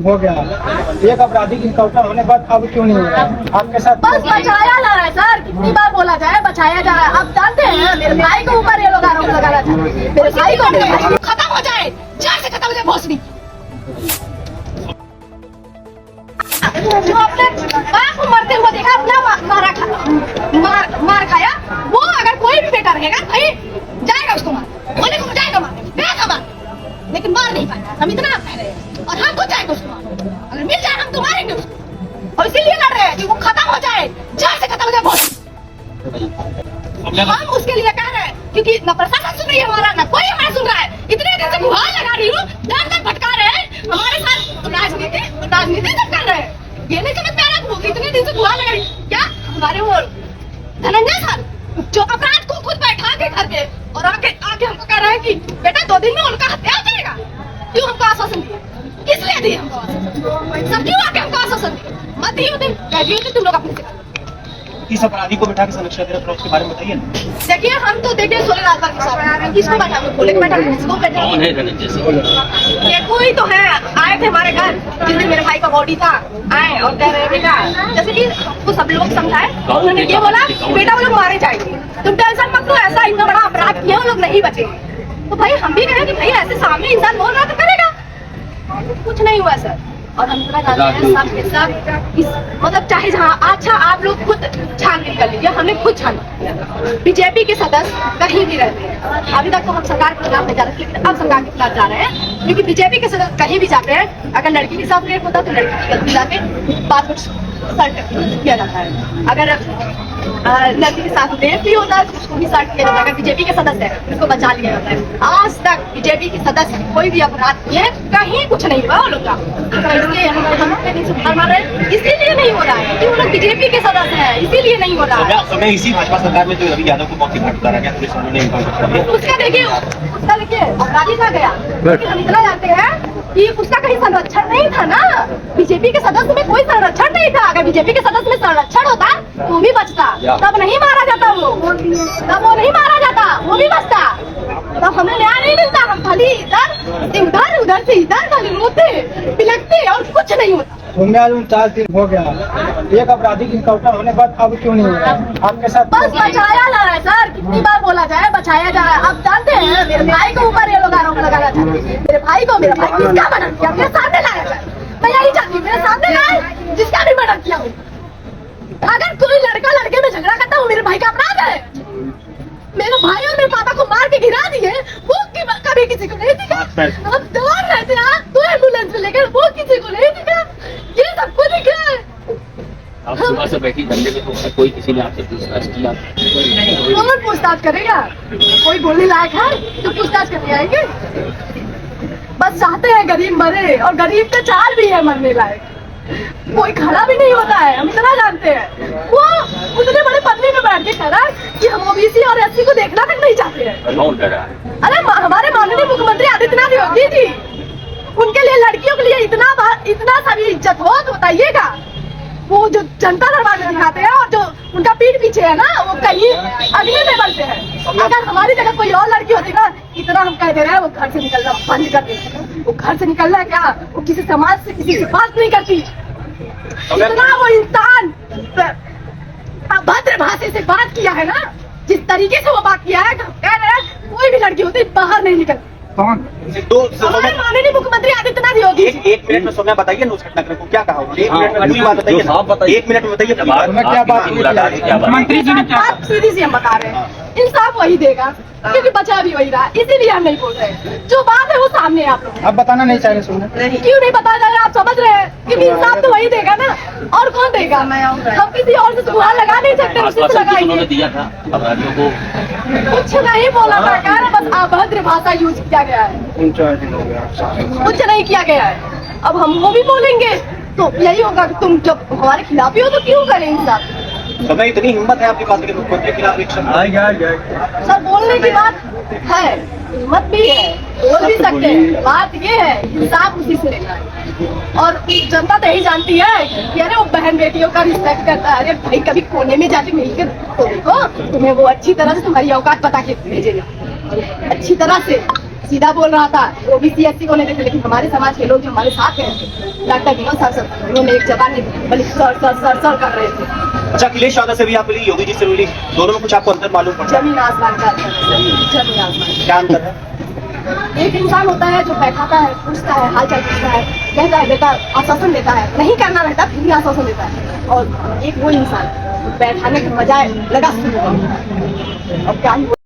हो गया। एक अपराधी की इनकाउंटर होने के बाद अब क्यों नहीं हो रहा आपके साथ? बस बचाया जा रहा है सर, कितनी बार बोला जाए बचाया जा रहा है। आप जानते हैं मेरे भाई को ऊपर ये लोग आरोप लगाना चाहते हैं। मेरे भाई को खत्म हो जाए, जान से खत्म हो जाए भोसड़ी। जो अपने बाप को मरते हुए देखा, अपना मार खाया, वो अगर कोई भी बेटा रहेगा भाई जाएगा उसको मार, बोले को जाएगा मार, गया मार, लेकिन मार नहीं पाएगा। हम इतना कह रहे हैं और हम खुद जाएंगे उसको मार, अगर मिल जाए हम तो मारेंगे उसको। और इसीलिए लड़ रहे हैं कि वो खत्म हो जाए, जान से खत्म हो जाए भोसड़ी। हम उसके लिए कह रहे हैं क्योंकि न प्रशासन सुन रही है हमारा, न कोई हमारा सुन रहा है। इतने दिन से गुहार लगा रही हूँ, दर तक भटका रहे हैं हमारे साथ, राजनीति तक कर रहे हैं। ये नहीं समझ में आ रहा कि इतने दिन से गुहार लगा रही क्या हमारे वो धनंजय सर जो अपराध को खुद बैठा के घर पे और आके हमको कह रहे हैं कि बेटा 2 दिन में उनका हत्या हो जाएगा। क्यों हमको आश्वासन दिए, किस लिए दिए हमको सब, क्यों आके हमको आश्वासन दिए? मत दिए होते, कह दिए होते तुम लोग अपने से। इस अपराधी को बिठा के समीक्षा दे रहे उसके बारे में बताइए ना। देखिए हम तो देखिए 16 रात भर के साथ किसको बैठा के बोले बैठा किसको बैठा कौन है धनंजय सिंह? ये कोई तो है, आए थे हमारे घर जिस दिन मेरे भाई का बॉडी था, आए और कह रहे बेटा, जैसे कि वो सब लोग समझाए, उन्होंने ये बोला बेटा वो लोग मारे जाएंगे, तुम टेंशन मत लो, ऐसा इतना बड़ा अपराध किया वो लोग नहीं बचेंगे। तो भाई हम भी कहें कि भाई ऐसे सामने इंसान बोल रहा तो करेगा, कुछ नहीं हुआ सर। और हम इतना जानते हैं सब के सब मतलब चाहे जहाँ अच्छा आप लोग खुद छानबीन कर लीजिए, हमने खुद छानबीन। बीजेपी के सदस्य कहीं भी रहते हैं, अभी तक तो हम सरकार के खिलाफ नहीं जा रहे, लेकिन अब सरकार के खिलाफ जा रहे हैं क्योंकि बीजेपी के सदस्य कहीं भी जाते हैं, अगर लड़की के साथ रेप होता तो लड़की की गलती जाके बात कुछ सर्ट किया जाता है, अगर लड़की के साथ रेप भी होता है तो उसको भी सर्ट किया जाता है। अगर बीजेपी के सदस्य है उसको बचा लिया जाता है। आज तक बीजेपी के सदस्य कोई भी अपराध किए कहीं कुछ नहीं हुआ वो लोग का, इसलिए हम पे नहीं सुधार मार रहे हैं, इसीलिए नहीं हो रहा है क्योंकि वो लोग बीजेपी के सदस्य हैं, इसीलिए नहीं हो रहा है। इसी भाजपा सरकार में जो रवि यादव को मौके घाट उतारा गया, पुलिस वालों ने उसका देखिए अपराधी था गया, लेकिन हम इतना जानते हैं कि उसका कहीं संरक्षण नहीं था ना, बीजेपी के सदस्य में कोई संरक्षण नहीं था। अगर बीजेपी के सदस्य में संरक्षण होता तो भी बचता, तब नहीं मारा जाता वो, तब वो नहीं मारा जाता, वो भी बचता, तब हमें न्याय नहीं मिलता। हम खाली इधर उधर से इधर खाली रोते बिलखते और कुछ नहीं होता। 49 दिन हो गया, एक अपराधी की इनकाउंटर होने के बाद अब क्यों नहीं हो रहा आपके साथ? बस बचाया जा रहा है सर, कितनी बार बोला जाए बचाया जा रहा है। आप जानते हैं मेरे भाई को ऊपर ये लोग आरोप लगाना चाहते हैं। मेरे भाई किसका मर्डर किया मेरे सामने लाया सर, मैं यही चाहती हूँ मेरे सामने लाए जिसका भी मर्डर किया हो। अगर कोई लड़का लड़के में झगड़ा करता हो मेरे भाई का अपराध है। मेरे भाई और मेरे पापा को मार के गिरा दिए, वो कभी किसी को नहीं दिखा। हम दौड़ रहे थे तो एम्बुलेंस में लेकर, वो किसी को नहीं दिखा, ये सबको दिखा है। आप सुबह से बैठी घंटे के तो कोई किसी ने आपसे पूछताछ किया? कौन पूछताछ करेगा? कोई बोलने लायक है तो पूछताछ करने आएंगे? बस चाहते हैं गरीब मरे, और गरीब का चाल भी है मरने लायक, कोई खड़ा भी नहीं होता है, हम इतना जानते हैं। वो उतने बड़े पदवी में बैठ के कह रहा है कि हम ओबीसी और एससी को देखना तक नहीं चाहते हैं। कौन कर रहा है? अरे हमारे माननीय मुख्यमंत्री आदित्यनाथ योगी जी, उनके लिए लड़कियों के लिए इतना सा भी इज्जत हो तो बताइएगा। वो जो जनता दरबार में दिखाते हैं और जो उनका पीठ पीछे है ना, वो कहीं अगले लेवल पे है। अगर हमारी जगह कोई और लड़की होती ना, इतना हम कह दे रहे हैं वो घर से निकलना बंद कर देती। वो घर से निकलना क्या, वो किसी समाज से किसी से बात नहीं करती। इतना वो इंसान अभद्र भाषा से बात किया है ना, जिस तरीके से वो बात किया है, कह रहे हैं कोई भी लड़की होती बाहर नहीं निकलती। हमारे माननीय मुख्यमंत्री आदित्यनाथ योगी एक मिनट में सोम्या बताइए ना उस घटनाक्रम को क्या कहा? एक मिनट में पूरी बात बताइए ना, 1 मिनट में बताइए क्या बात मंत्री जी ने क्या? सीधी सी हम बता रहे हैं, इंसाफ वही देगा क्योंकि बचा भी वही रहा, इसीलिए हम नहीं बोल रहे। जो बात है वो सामने है, आप लोग अब बताना नहीं चाहिए सुनना क्यों नहीं बताया जा रहा? आप समझ रहे हैं क्योंकि इंसाफ तो वही देगा ना, और कौन देगा? हम किसी और से गुहार लगा नहीं सकते, उसी से लगाएंगे। दिया था अपराधियों को, कुछ नहीं बोला सरकार, बस अभद्र भाषा यूज किया गया है, कुछ नहीं किया गया है। अब हम वो भी बोलेंगे तो यही होगा कि तुम जब हमारे खिलाफ ही हो तो क्यों करें इंसाफ? समय इतनी हिम्मत है आपके पास कि मुख्यमंत्री के खिलाफ एक शब्द सर बोलने की बात है, हिम्मत भी है, बोल भी सकते हैं। बात ये है इंसाफ उसी से लेना है, और जनता तो यही जानती है कि अरे वो बहन बेटियों का रिस्पेक्ट करता है। अरे भाई कभी कोने में जाके मिलकर तो देखो, तुम्हें वो अच्छी तरह से तुम्हारी औकात बता के भेजेगा, अच्छी तरह से सीधा बोल रहा था। ओबीसी एससी को नहीं देते, लेकिन हमारे समाज के लोग जो हमारे साथ हैं, डॉक्टर विनोद साहब सब, उन्होंने एक जबान नहीं बल्कि सर सर सर सर कर रहे थे। अच्छा, अखिलेश यादव से भी आप मिली, योगी जी से मिली, दोनों में कुछ आपको अंतर मालूम पड़ा? जमीन आसमान का अंतर है, जमीन आसमान। क्या अंतर है? एक इंसान होता है जो बैठाता है, पूछता है, हालचाल पूछता है, कहता है बेटा, आश्वासन देता है, नहीं करना रहता फिर भी आश्वासन देता है। और एक वो इंसान बैठाने के बजाय लगा शुरू, अब क्या ही